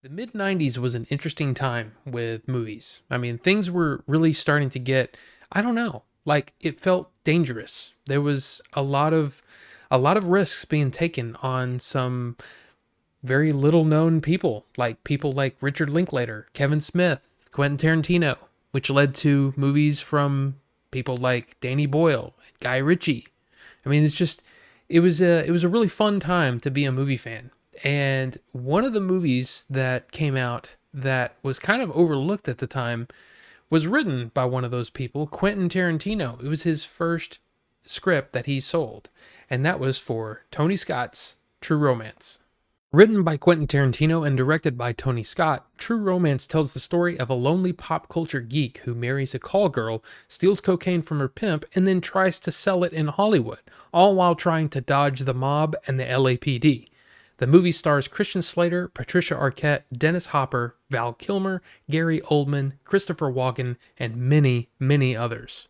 The mid 90s was an interesting time with movies. I mean, things were really starting to get, I don't know, like it felt dangerous. There was a lot of risks being taken on some very little known people like Richard Linklater, Kevin Smith, Quentin Tarantino, which led to movies from people like Danny Boyle, Guy Ritchie. I mean, it was a really fun time to be a movie fan. And one of the movies that came out that was kind of overlooked at the time was written by one of those people, Quentin Tarantino. It was his first script that he sold, and that was for Tony Scott's True Romance. Written by Quentin Tarantino and directed by Tony Scott, True Romance tells the story of a lonely pop culture geek who marries a call girl, steals cocaine from her pimp, and then tries to sell it in Hollywood, all while trying to dodge the mob and the LAPD. The movie stars Christian Slater, Patricia Arquette, Dennis Hopper, Val Kilmer, Gary Oldman, Christopher Walken, and many, many others.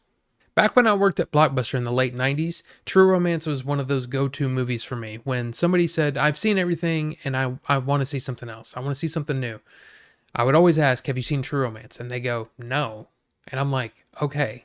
Back when I worked at Blockbuster in the late 90s, True Romance was one of those go-to movies for me. When somebody said, I've seen everything and I want to see something else. I want to see something new. I would always ask, have you seen True Romance? And they go, no. And I'm like, okay,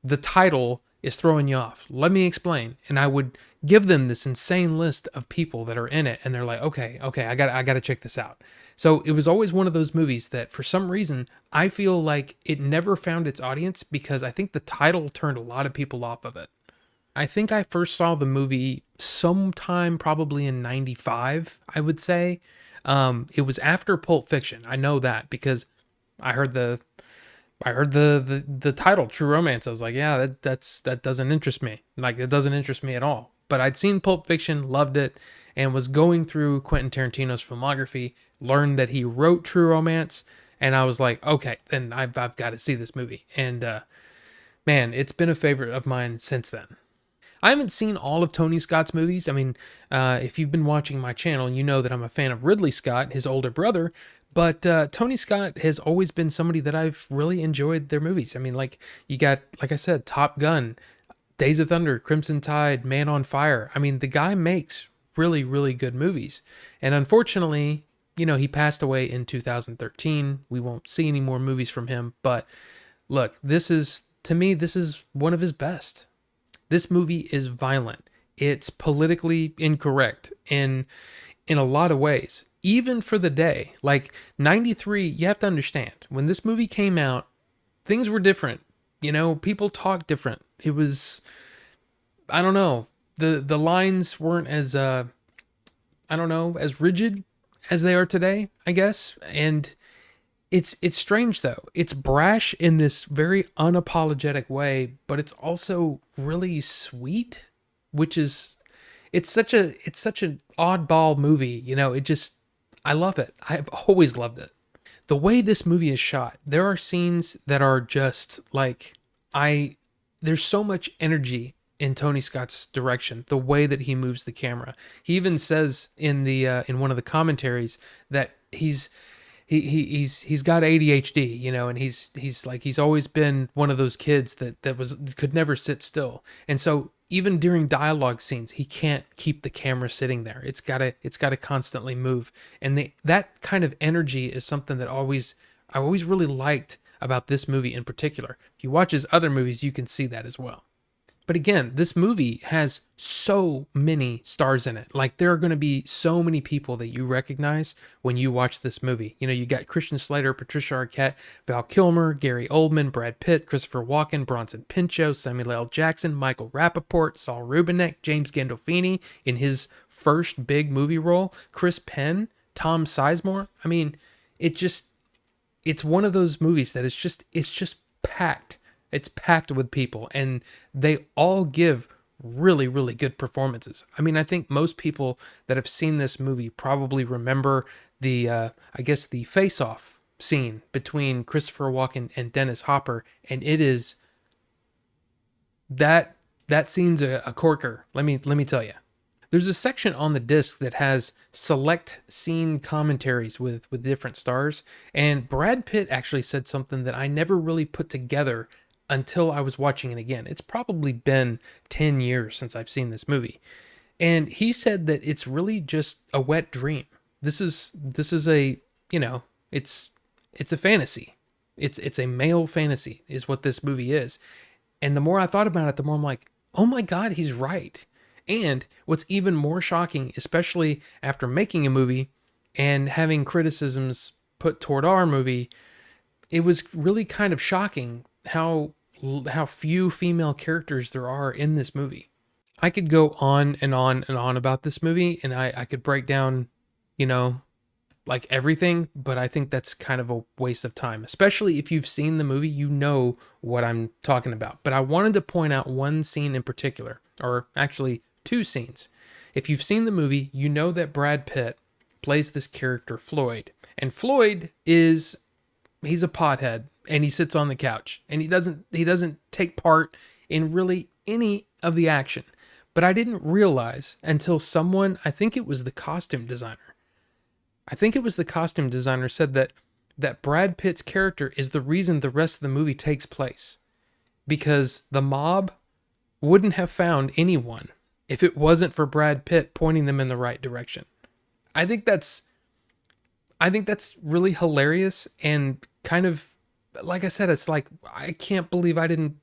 the title is throwing you off. Let me explain. And I would give them this insane list of people that are in it. And they're like, okay, I gotta check this out. So it was always one of those movies that for some reason, I feel like it never found its audience because I think the title turned a lot of people off of it. I think I first saw the movie sometime probably in 95, I would say. It was after Pulp Fiction. I know that because I heard the title True Romance. I was like, yeah, that doesn't interest me. Like it doesn't interest me at all. But I'd seen Pulp Fiction, loved it, and was going through Quentin Tarantino's filmography, learned that he wrote True Romance, and I was like, okay, then I've got to see this movie. And man, it's been a favorite of mine since then. I haven't seen all of Tony Scott's movies. I mean, if you've been watching my channel, you know that I'm a fan of Ridley Scott, his older brother. But Tony Scott has always been somebody that I've really enjoyed their movies. I mean, like you got, like I said, Top Gun, Days of Thunder, Crimson Tide, Man on Fire. I mean, the guy makes really, really good movies. And unfortunately, he passed away in 2013. We won't see any more movies from him. But look, to me, this is one of his best. This movie is violent. It's politically incorrect in a lot of ways, even for the day. Like 93, you have to understand, when this movie came out, things were different. People talked different. It was, I don't know, the lines weren't as I don't know, as rigid as they are today, I guess. And it's strange though. It's brash in this very unapologetic way, but it's also really sweet, which is it's such an oddball movie, it just I love it. I've always loved it. The way this movie is shot, there are scenes that are just like I there's so much energy in Tony Scott's direction, the way that he moves the camera. He even says in one of the commentaries that he's got ADHD, and he's always been one of those kids that could never sit still. And so even during dialogue scenes, he can't keep the camera sitting there. It's got to constantly move. And that kind of energy is something that I always really liked about this movie in particular. If you watch his other movies, you can see that as well. But again, this movie has so many stars in it. Like there are going to be so many people that you recognize when you watch this movie. You got Christian Slater, Patricia Arquette, Val Kilmer, Gary Oldman, Brad Pitt, Christopher Walken, Bronson Pinchot, Samuel L. Jackson, Michael Rappaport, Saul Rubinek, James Gandolfini in his first big movie role, Chris Penn, Tom Sizemore. I mean, it's one of those movies that it's just packed. It's packed with people, and they all give really, really good performances. I mean, I think most people that have seen this movie probably remember I guess the face-off scene between Christopher Walken and Dennis Hopper, and it is that scene's a corker. Let me tell you. There's a section on the disc that has select scene commentaries with different stars, and Brad Pitt actually said something that I never really put together until I was watching it again. It's probably been 10 years since I've seen this movie. And he said that it's really just a wet dream. This is a you know, it's a fantasy. It's a male fantasy is what this movie is. And the more I thought about it, the more I'm like, oh my God, he's right. And what's even more shocking, especially after making a movie and having criticisms put toward our movie, it was really kind of shocking how few female characters there are in this movie. I could go on and on and on about this movie, and I could break down, you know, like everything, but I think that's kind of a waste of time. Especially if you've seen the movie, you know what I'm talking about. But I wanted to point out one scene in particular, or actually two scenes. If you've seen the movie, you know that Brad Pitt plays this character Floyd. And Floyd is he's a pothead and he sits on the couch and he doesn't take part in really any of the action. But I didn't realize until someone, I think it was the costume designer. I think it was the costume designer said that Brad Pitt's character is the reason the rest of the movie takes place, because the mob wouldn't have found anyone if it wasn't for Brad Pitt pointing them in the right direction. I think that's really hilarious and kind of, like I said, it's like I can't believe I didn't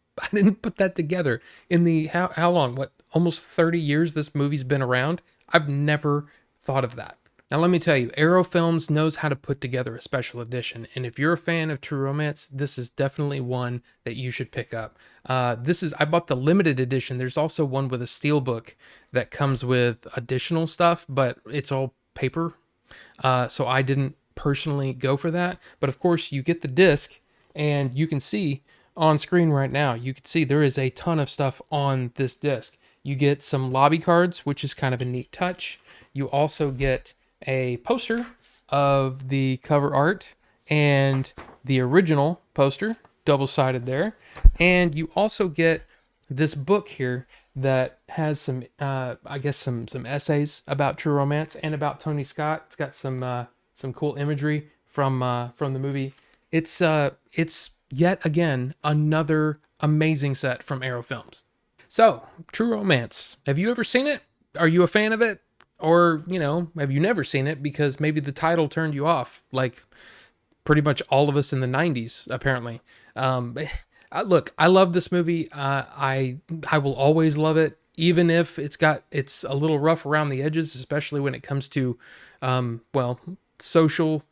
put that together in the how long, what, almost 30 years this movie's been around. I've never thought of that. Now, let me tell you, Arrow Films knows how to put together a special edition. And if you're a fan of True Romance, this is definitely one that you should pick up. I bought the limited edition. There's also one with a steelbook that comes with additional stuff, but it's all paper. So I didn't personally go for that. But of course, you get the disc, and you can see on screen right now, you can see there is a ton of stuff on this disc. You get some lobby cards, which is kind of a neat touch. You also get a poster of the cover art and the original poster, double-sided there. And you also get this book here that has some, I guess some essays about True Romance and about Tony Scott. It's got some cool imagery from the movie. It's yet again another amazing set from Arrow Films. So, True Romance. Have you ever seen it? Are you a fan of it? Or, have you never seen it because maybe the title turned you off, like pretty much all of us in the 90s, apparently. Look, I love this movie. I will always love it, even if it's a little rough around the edges, especially when it comes to, social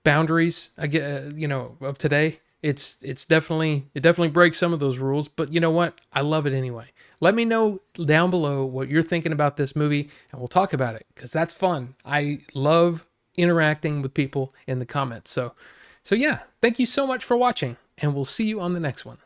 boundaries, of today. It definitely breaks some of those rules, but you know what? I love it anyway. Let me know down below what you're thinking about this movie, and we'll talk about it, because that's fun. I love interacting with people in the comments. So yeah, thank you so much for watching, and we'll see you on the next one.